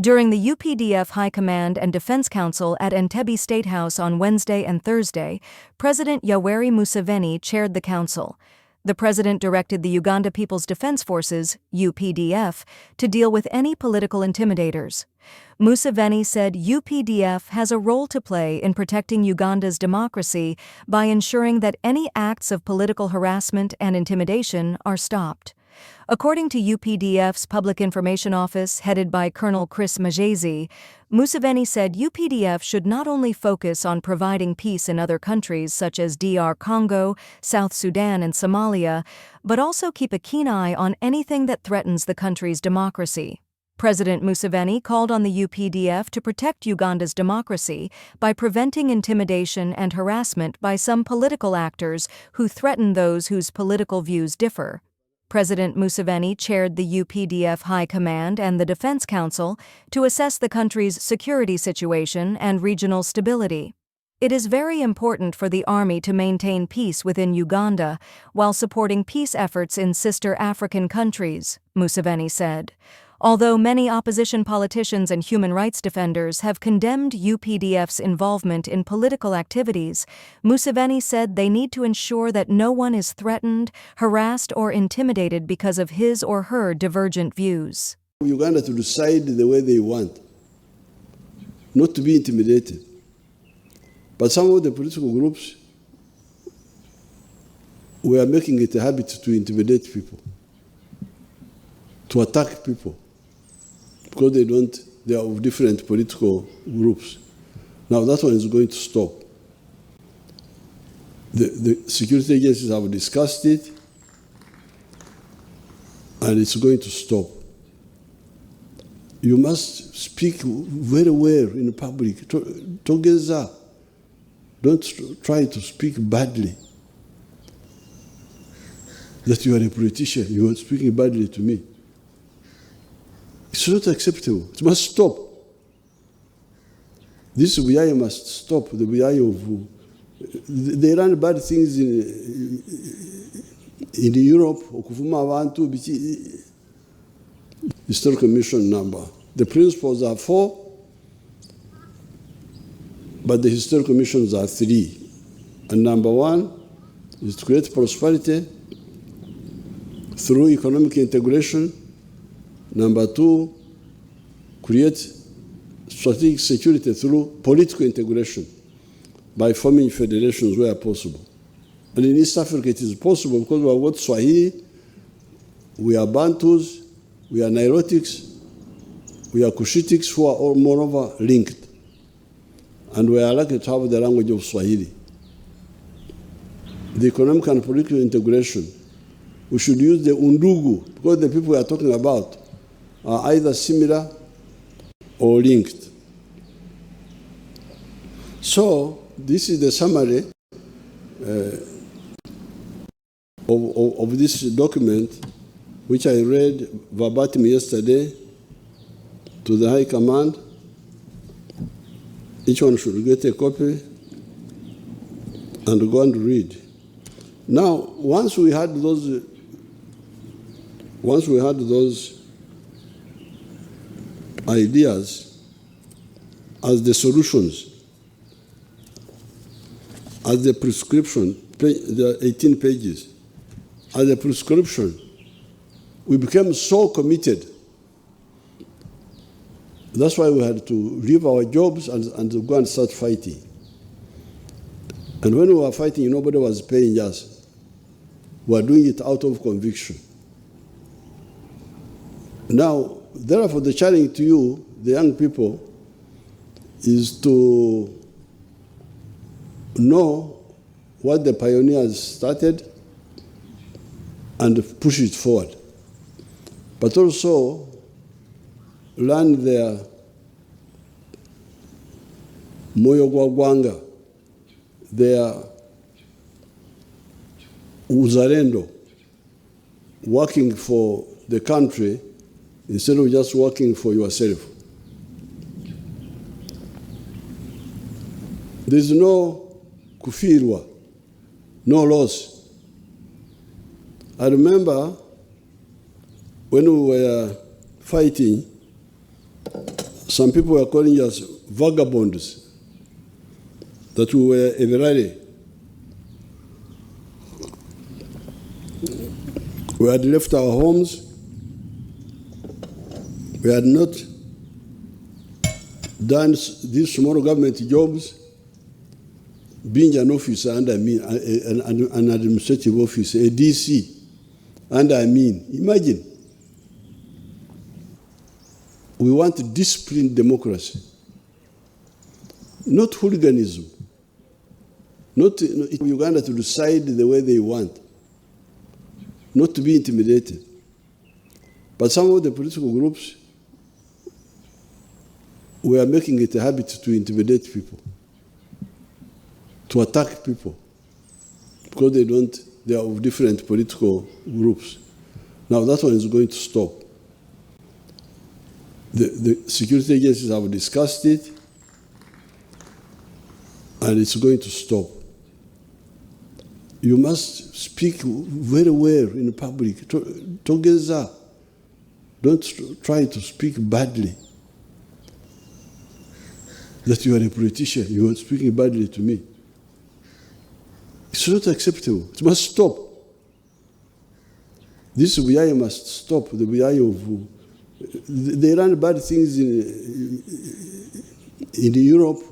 During the UPDF High Command and Defense Council at Entebbe State House on Wednesday and Thursday, President Yoweri Museveni chaired the council. The president directed the Uganda People's Defense Forces, UPDF, to deal with any political intimidators. Museveni said UPDF has a role to play in protecting Uganda's democracy by ensuring that any acts of political harassment and intimidation are stopped. According to UPDF's Public Information Office, headed by Col Chris Magezi, Museveni said UPDF should not only focus on providing peace in other countries such as DR Congo, South Sudan, and Somalia, but also keep a keen eye on anything that threatens the country's democracy. President Museveni called on the UPDF to protect Uganda's democracy by preventing intimidation and harassment by some political actors who threaten those whose political views differ. President Museveni chaired the UPDF High Command and the Defense Council to assess the country's security situation and regional stability. It is very important for the Army to maintain peace within Uganda while supporting peace efforts in sister African countries, Museveni said. Although many opposition politicians and human rights defenders have condemned UPDF's involvement in political activities, Museveni said they need to ensure that no one is threatened, harassed, or intimidated because of his or her divergent views. Uganda to decide the way they want, not to be intimidated. But some of the political groups were making it a habit to intimidate people, to attack people, because they are of different political groups. Now that one is going to stop. The security agencies have discussed it, and it's going to stop. You must speak very well in public, together. Don't try to speak badly. That you are a politician, you are speaking badly to me. It's not acceptable. It must stop. This BI must stop. The BI of they run bad things in Europe. Historical mission number. The principles are 4, but the historical missions are 3. And number 1 is to create prosperity through economic integration. Number 2, create strategic security through political integration by forming federations where possible. And in East Africa it is possible because we are what Swahili, we are Bantus, we are Nilotics, we are Cushitics who are all moreover linked. And we are lucky to have the language of Swahili. The economic and political integration, we should use the Undugu because the people we are talking about are either similar or linked. So this is the summary of this document, which I read verbatim yesterday to the High Command. Each one should get a copy and go and read. Now, once we had those ideas as the solutions, as the prescription, the 18 pages, as a prescription, we became so committed. That's why we had to leave our jobs and to go and start fighting. And when we were fighting, nobody was paying us. We were doing it out of conviction. Now, therefore, the challenge to you, the young people, is to know what the pioneers started and push it forward. But also learn their moyo gwa gwanga, their uzalendo, working for the country instead of just working for yourself. There's no kufirwa, no loss. I remember when we were fighting, Some people were calling us vagabonds, that we were everare. We had left our homes. We had not done these small government jobs, being an officer under me, an administrative officer, a DC under me. Imagine. We want disciplined democracy, not hooliganism, not Uganda to decide the way they want, not to be intimidated. But some of the political groups were making it a habit to intimidate people, to attack people, because they are of different political groups. Now that one is going to stop. The security agencies have discussed it, and it's going to stop. You must speak very well in public, together. Don't try to speak badly. That you are a politician, you are speaking badly to me. It's not acceptable. It must stop. This BI must stop. The BI of they run bad things in Europe.